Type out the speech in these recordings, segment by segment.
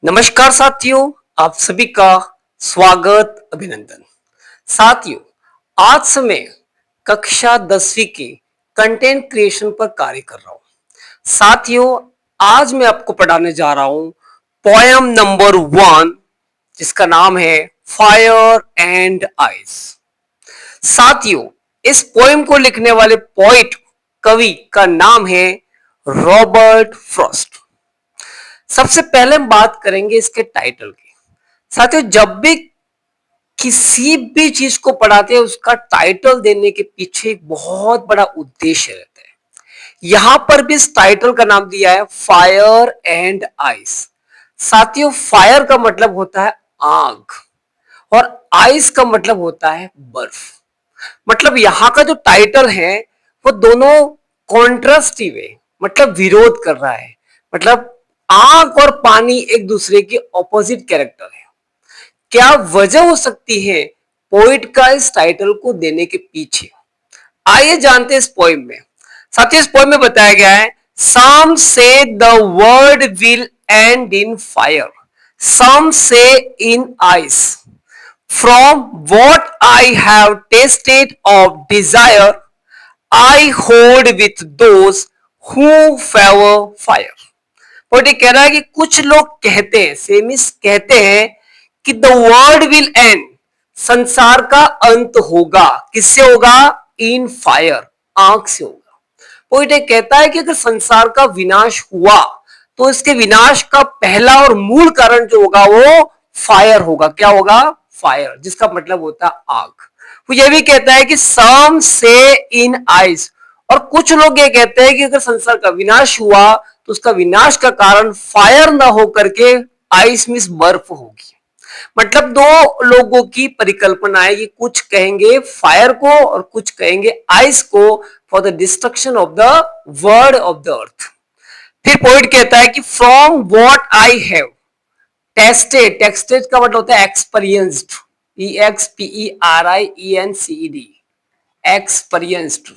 नमस्कार साथियों, आप सभी का स्वागत अभिनंदन। साथियों, आज से मैं कक्षा 10वीं के कंटेंट क्रिएशन पर कार्य कर रहा हूं। साथियों, आज मैं आपको पढ़ाने जा रहा हूं पोयम नंबर 1, जिसका नाम है फायर एंड आइस। साथियों, इस पोयम को लिखने वाले पोइट कवि का नाम है रॉबर्ट फ्रॉस्ट। सबसे पहले हम बात करेंगे इसके टाइटल की। साथियों, जब भी किसी भी चीज को पढ़ाते हैं उसका टाइटल देने के पीछे एक बहुत बड़ा उद्देश्य रहता है। यहां पर भी इस टाइटल का नाम दिया है फायर एंड आइस। साथियों, फायर का मतलब होता है आग और आइस का मतलब होता है बर्फ। मतलब यहां का जो टाइटल है वो दोनों कॉन्ट्रास्टिव है, मतलब विरोध कर रहा है। मतलब आग और पानी एक दूसरे के ऑपोजिट कैरेक्टर है। क्या वजह हो सकती है पोइट का इस टाइटल को देने के पीछे? आइए जानते हैं इस पोइम में। साथियों, इस पोइम में बताया गया है some say the world will end in fire, some say in ice. From what I have tasted of desire, I hold with those who favor fire. और ये कह रहा है कि कुछ लोग कहते हैं, सेमिस कहते हैं कि द वर्ल्ड विल एंड, संसार का अंत होगा। किससे होगा? इन फायर, आग से होगा। पोइट कहता है कि अगर संसार का विनाश हुआ तो इसके विनाश का पहला और मूल कारण जो होगा वो फायर होगा। क्या होगा? फायर, जिसका मतलब होता है आग। वो ये भी कहता है कि सम से इन आइस, और कुछ लोग ये कहते हैं कि अगर संसार का विनाश हुआ तो उसका विनाश का कारण फायर ना होकर के आइस मींस बर्फ होगी। मतलब दो लोगों की परिकल्पना है कि कुछ कहेंगे फायर को और कुछ कहेंगे आइस को for the destruction of the world of the earth. फिर पोइट कहता है कि from what I have tested, tested का मतलब होता है एक्सपीरियंस्ड, EXPERIENCED, एक्सपीरियंस्ड।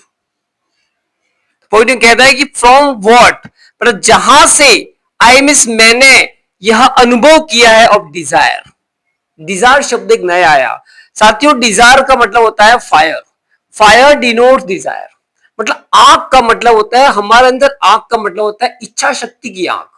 पोइट कहता है कि फ्रॉम व्हाट मतलब जहां से, आई मींस मैंने यह अनुभव किया है ऑफ डिजायर। डिजायर शब्द एक नया आया। साथियों, डिजायर का मतलब होता है फायर। Fire denotes Dzire. मतलब आग का मतलब होता है, हमारे अंदर आग का मतलब होता है इच्छा शक्ति की आग।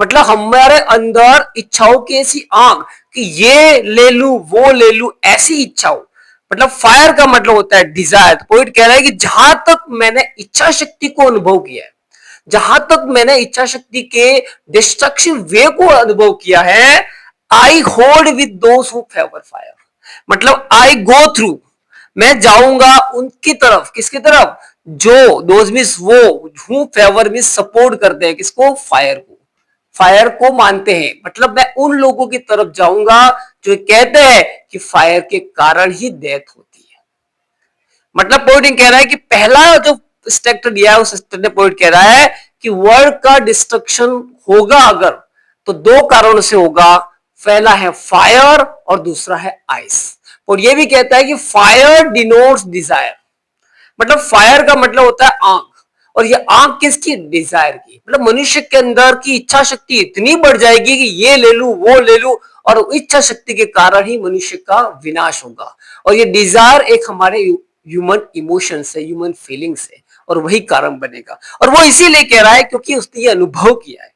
मतलब हमारे अंदर इच्छाओं की ऐसी आग कि ये ले लू वो ले लू, ऐसी इच्छा हो। मतलब फायर का मतलब होता है डिजायर। पॉइंट कह रहा है कि जहां तक मैंने इच्छा शक्ति को अनुभव किया है, जहां तक मैंने इच्छा शक्ति के डिस्ट्रक्टिव वे को अनुभव किया है, I hold with those who favour fire. मतलब आई गो थ्रू, मैं जाऊंगा उनकी तरफ। किसकी तरफ? जो दोज मीन्स वो, हु फेवर मीन्स सपोर्ट करते हैं किसको? फायर को। फायर को मानते हैं। मतलब मैं उन लोगों की तरफ जाऊंगा जो कहते हैं कि फायर के कारण ही डेथ होती है। मतलब पॉइंट कह रहा है कि पहला जो स्टेट दिया है उस स्टेट ने पॉइंट कह रहा है कि वर्ल्ड का डिस्ट्रक्शन होगा अगर, तो दो कारणों से होगा। पहला है फायर और दूसरा है आइस। और ये भी कहता है कि फायर डिनोट्स डिजायर। मतलब फायर का मतलब होता है आग, और ये आग किसकी? डिजायर की। मतलब मनुष्य के अंदर की इच्छा शक्ति इतनी बढ़ जाएगी कि ये ले लू वो ले लू, और इच्छा शक्ति के कारण ही मनुष्य का विनाश होगा। और ये डिजायर एक हमारे ह्यूमन इमोशंस है, ह्यूमन फीलिंग्स है, और वही कारण बनेगा। और वो इसीलिए कह रहा है क्योंकि उसने ये अनुभव किया है।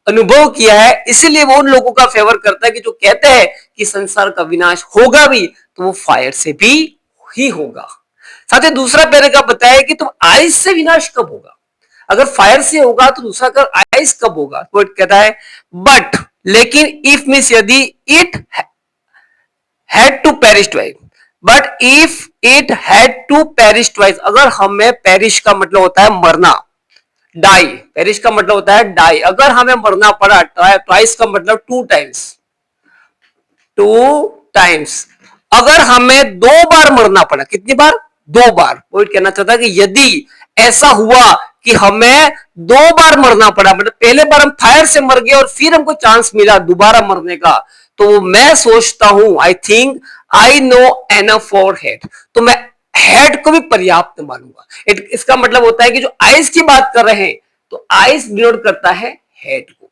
अनुभव किया है इसीलिए वो उन लोगों का फेवर करता है कि जो कहते हैं कि संसार का विनाश होगा भी तो वो फायर से भी ही होगा। साथ ही दूसरा पैराग्राफ बताया कि तुम आइस से विनाश कब होगा? अगर फायर से होगा तो दूसरा कर आइस कब होगा? तो कहता है बट, लेकिन इफ मीन्स यदि, it had to perish twice, but if it had to perish twice, अगर हमें पेरिश का मतलब होता है मरना, डाई, पेरिश का मतलब होता है डाई, अगर हमें मरना पड़ा, ट्वाइस का मतलब टू टाइम्स, टू टाइम्स, अगर हमें दो बार मरना पड़ा, कितनी बार? दो बार। पॉइंट कहना चाहता है कि यदि ऐसा हुआ कि हमें दो बार मरना पड़ा, मतलब पहले बार हम फायर से मर गए और फिर हमको चांस मिला दोबारा मरने का, तो मैं सोचता हूं, I think I know enough for head, तो मैं हेड को भी पर्याप्त मानूंगा। इसका मतलब होता है कि जो आइस की बात कर रहे हैं तो आइस डिनोट करता है हेड को।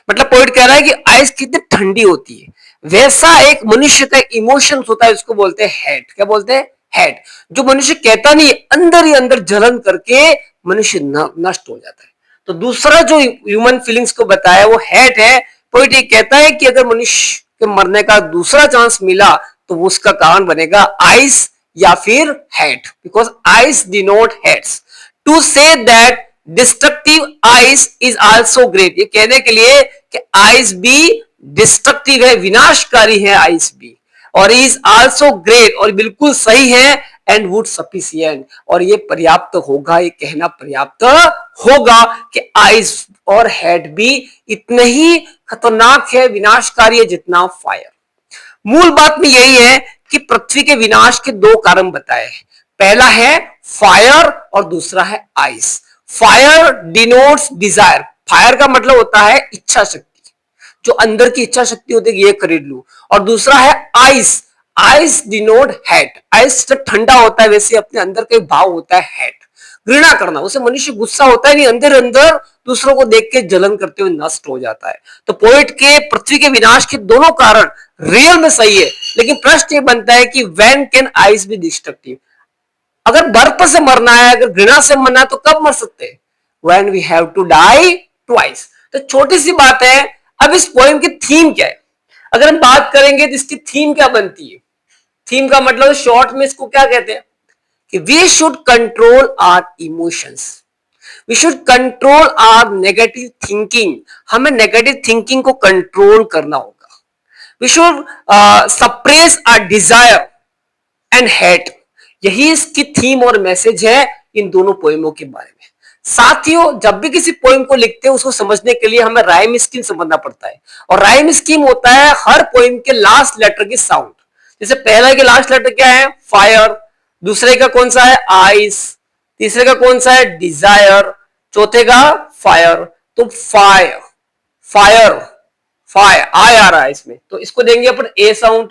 मतलब पॉइंट कह रहा है कि आइस कितनी ठंडी होती है, वैसा एक मनुष्य का इमोशंस होता है, उसको बोलते हैं हेट। क्या बोलते हैं? हेट। जो मनुष्य कहता नहीं, अंदर ही अंदर जलन करके मनुष्य नष्ट हो जाता है। तो दूसरा जो ह्यूमन फीलिंग्स को बताया वो हेट है। पोइट ये कहता है कि अगर मनुष्य के मरने का दूसरा चांस मिला तो वो उसका कारण बनेगा आइस या फिर hate, because ice denote hates. To say that destructive ice is also great, ये कहने के लिए कि आइस भी डिस्ट्रक्टिव है, विनाशकारी है आइस भी, और इज आल्सो ग्रेट, और बिल्कुल सही है, एंड वुड सफिशियंट, और ये पर्याप्त होगा, ये कहना पर्याप्त होगा कि आइस और हेट भी इतने ही खतरनाक है, विनाशकारी है जितना फायर। मूल बात में यही है कि पृथ्वी के विनाश के दो कारण बताए, पहला है फायर और दूसरा है ice. Fire denotes desire, fire का मतलब होता है इच्छा शक्ति, जो अंदर की इच्छा शक्ति होती है ये खरीद लूं, और दूसरा है ice, ice denote hate, ice जब ठंडा होता है वैसे अपने अंदर का भाव होता है हेट, घृणा करना, उसे मनुष्य गुस्सा होता है नहीं, अंदर अंदर दूसरों को देख के जलन करते हुए नष्ट हो जाता है। तो पोइट के पृथ्वी के विनाश के दोनों कारण रियल में सही है, लेकिन प्रश्न ये बनता है कि when can ice B destructive, अगर बर्फ से मरना है, अगर घृणा से मरना है तो कब मर सकते हैं? When we have to die twice. तो छोटी सी बात है। अब इस पोएम की थीम क्या है, अगर हम बात करेंगे तो इसकी थीम क्या बनती है? थीम का मतलब शॉर्ट में इसको क्या कहते हैं कि we should control our emotions, we should control our negative thinking, हमें नेगेटिव थिंकिंग को कंट्रोल करना होगा। We should suppress our desire and hate, यही इसकी थीम और मैसेज है इन दोनों पोएमों के बारे में। साथियों, जब भी किसी पोएम को लिखते हैं उसको समझने के लिए हमें राइम स्कीम समझना पड़ता है, और राइम स्कीम होता है हर पोएम के लास्ट लेटर की साउंड। जैसे पहला के लास्ट लेटर क्या है? फायर, दूसरे का कौन सा है? आइस, तीसरे का कौन सा है? डिजायर, चौथे का फायर। तो फायर फायर फायर आई आ रहा है इसमें, तो इसको देंगे अपन ए साउंड।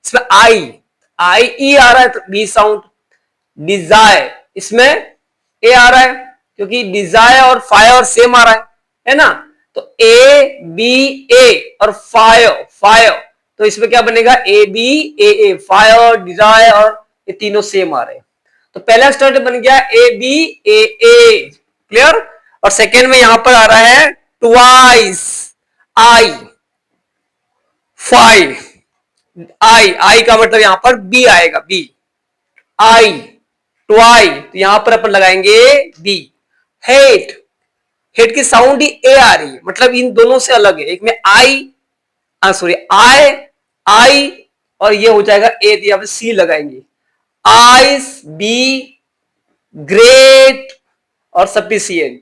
इसमें आई आई ई आ रहा है तो बी साउंड। डिजायर, इसमें ए आ रहा है क्योंकि डिजायर और फायर सेम आ रहा है ना, तो ए बी ए, और फायर फायर, तो इसमें क्या बनेगा? A b a, fire desire, और ये तीनों सेम आ रहे हैं। तो पहला स्टार्ट बन गया ए बी ए, क्लियर। और सेकेंड में यहां पर आ रहा है ट्वाइस, आई, फाइव, आई का मतलब यहां पर बी आएगा, बी, आई, ट्वाई, तो यहां पर अपन लगाएंगे बी। हेट, हेट की साउंड ही ए आ रही है, मतलब इन दोनों से अलग है, एक में आई, सॉरी आई, आई, और ये हो जाएगा ए, तो यहां पर सी लगाएंगे। आइस, बी, ग्रेट और सफिशिएंट,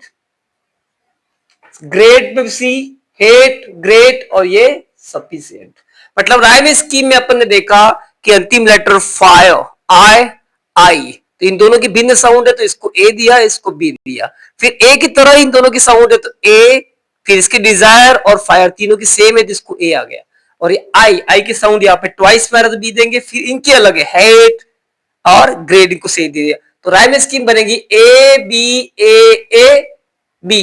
ग्रेट में सी, हेट, ग्रेट, और ये सफिशिएंट। मतलब राइम स्कीम में अपन ने देखा कि अंतिम लेटर फायर, आई, तो इन दोनों की भिन्न साउंड है तो इसको ए दिया, इसको बी दिया। फिर ए की तरह इन दोनों की साउंड है तो ए, फिर इसकी डिजायर और फायर तीनों की सेम है जिसको ए आ गया। और ये आई की साउंड यहाँ पे ट्वाइस मारा तो बी देंगे, फिर इनकी अलग है हेट और ग्रेड, इनको से दे दिया। तो राइम स्कीम बनेगी ए बी ए बी,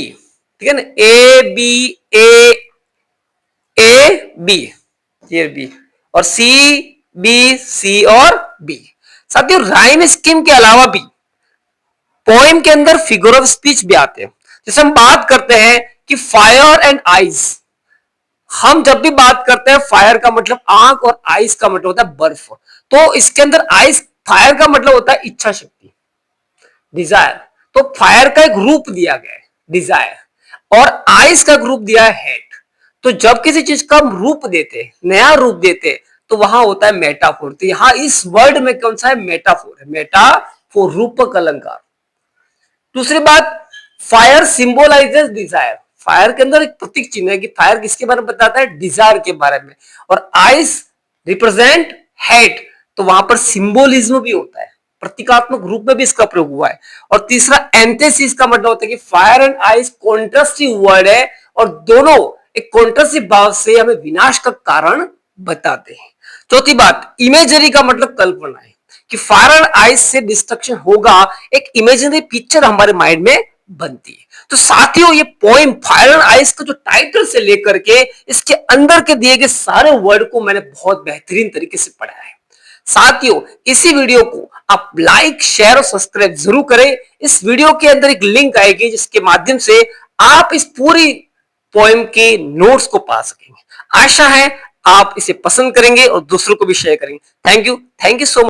ठीक है ना, ए बी ए बी, ये बी, और सी बी सी और बी। साथियों, राइम स्कीम के अलावा भी पोएम के अंदर फिगर ऑफ स्पीच भी आते हैं। जैसे हम बात करते हैं कि फायर एंड आइस, हम जब भी बात करते हैं फायर का मतलब आंख और आइस का मतलब होता है बर्फ, तो इसके अंदर आइस, फायर का मतलब होता है इच्छा शक्ति, डिजायर, तो फायर का एक रूप दिया गया है डिजायर, और आइस का ग्रुप दिया है हेट। तो जब किसी चीज का हम रूप देते, नया रूप देते, तो वहां होता है मेटाफोर। तो यहां इस वर्ड में कौन सा है? मेटाफोर है, मेटाफोर, रूपक अलंकार। दूसरी बात, फायर सिंबलाइजेस डिजायर, फायर के अंदर एक प्रतीक चिन्ह है कि फायर किसके बारे में बताता है? डिजायर के बारे में। और आइस रिप्रेजेंट हेट, तो वहां पर सिंबोलिज्म भी होता है, प्रतीकात्मक रूप में भी इसका प्रयोग हुआ है। और तीसरा एंथेसिस का मतलब होता है कि फायर एंड आइस कॉन्ट्रास्टिव वर्ड है, और दोनों एक कॉन्ट्रास्टिव भाव से हमें विनाश का कारण बताते हैं। चौथी बात, इमेजरी का मतलब कल्पना है कि फायर एंड आइस से डिस्ट्रक्शन होगा, एक इमेजिनरी पिक्चर हमारे माइंड में बनती है। तो साथियों ये पोएम फायर एंड आइस का जो टाइटल से लेकर के इसके अंदर के दिए गए सारे वर्ड को मैंने बहुत बेहतरीन तरीके से पढ़ा है। साथियों इसी वीडियो को आप लाइक शेयर और सब्सक्राइब जरूर करें। इस वीडियो के अंदर एक लिंक आएगी जिसके माध्यम से आप इस पूरी पोएम के नोट्स को पा सकेंगे। आशा है आप इसे पसंद करेंगे और दूसरों को भी शेयर करेंगे। Thank you so much.